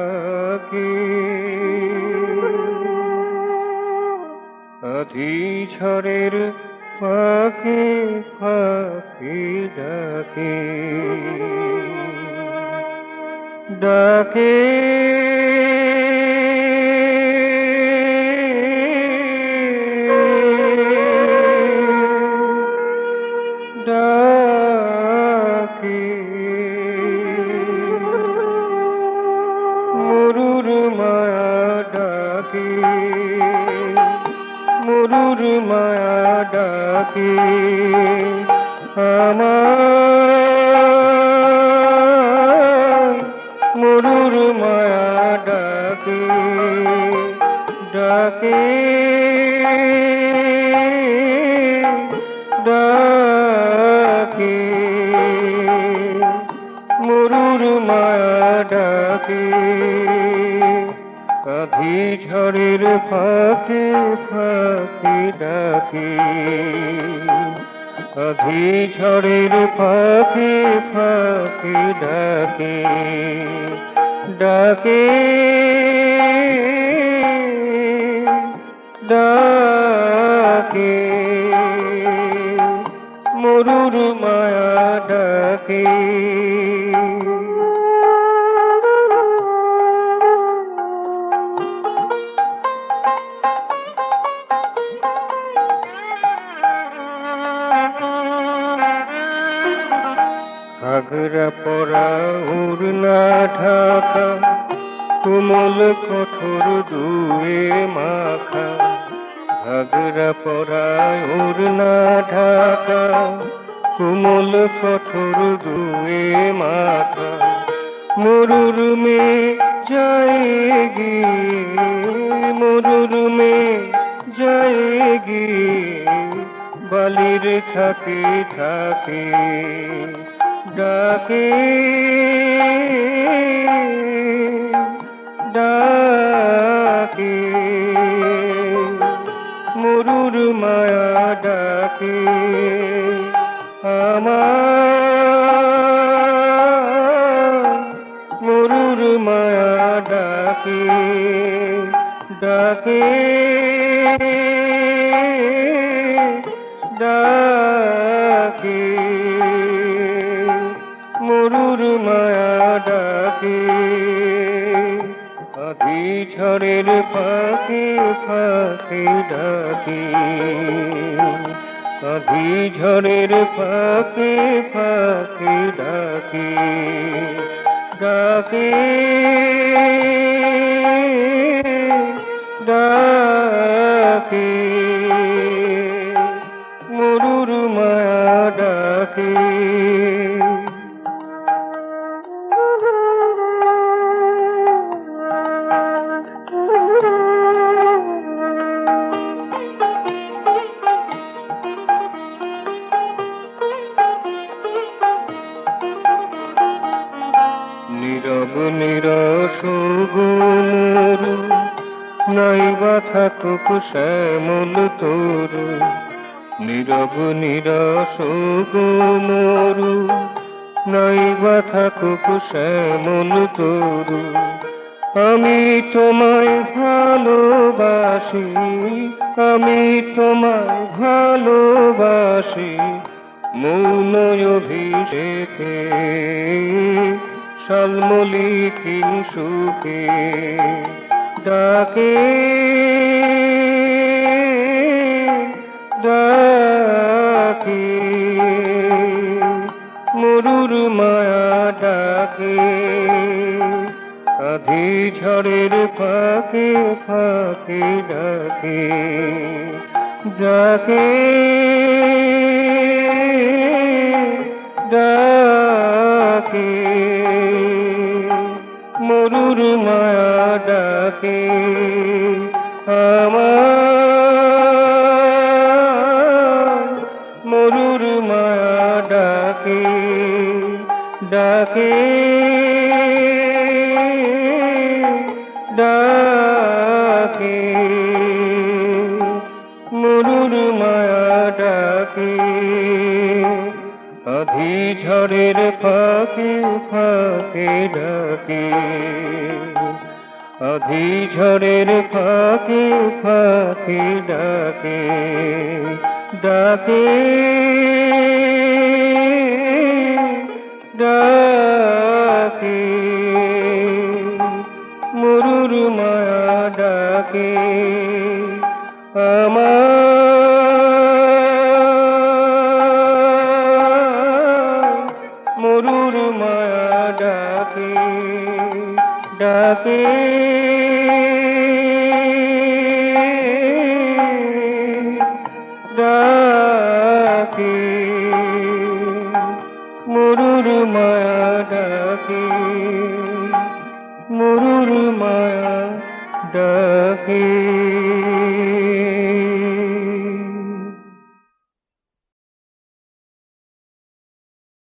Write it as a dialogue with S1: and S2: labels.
S1: ডাকে আধি ঝড়ের ফাঁকে ফাঁকে ডাকে ডাকে ডাকে মরুর মায়া ডাকে মরুর মায়া ডাকে আমার মরুর মায়া ডাকে ডাকে ডাকে মরুর মায়া ডাকে আধি ঝড়ের ফাঁকে ফাঁকে ডাকে আধি ঝড়ের ফাঁকে ফাঁকে ডাকে ডাকে ডাকে মরুর মায়া ডাকে ঘাগরা পরা উড়না ঢাকা কোমল কঠোর দুয়ে মাখা ঘাগরা পরা উড়না ঢাকা কোমল কঠোর দুয়ে মাখা মরুর মে যায়গি মরুর মে যায়গি বালির থাকে থাকে ডাকে ডাকে মরুর মায়া ডাকে আমার মরুর মায়া ডাকে ডাকে ডাকে মরুর মায়া ডাকে আধি ঝড়ের ফাঁকে ফাঁকে ডাকে আধি ঝড়ের ফাঁকে ফাঁকে ডাকে ডাকে ডাকে মরুর মায়া ডাকে নীরব নিরস মরু নাইবা থাকুক শ্যামল তরু নীরব নিরস মরু নাইবা থাকুক শ্যামল তরু আমি তোমায় ভালোবাসি আমি তোমায় ভালোবাসি মৌন অভিষেকে শালমলিকিন সুখে ডাকে ডাকে মরুর মায়া ডাকে আধি ঝড়ের ফাঁকে ফাঁকে ডাকে ডাকে ডাকে মরুর মায়া ডাকে আমার মরুর মায়া ডাকে ডাকে ডাকে মরুর মায়া ডাকে আধি ঝড়ের ফাঁকে ফাঁকে ডাকে আধি ঝড়ের ফাঁকে ফাঁকে ডাকে ডাকে ডাকে মরুর মায়া ডাকে আমার মরুর মায়া ডাকে ডাকে ডাকে মরুর মায়া ডাকে মরুর মায়া ডাকে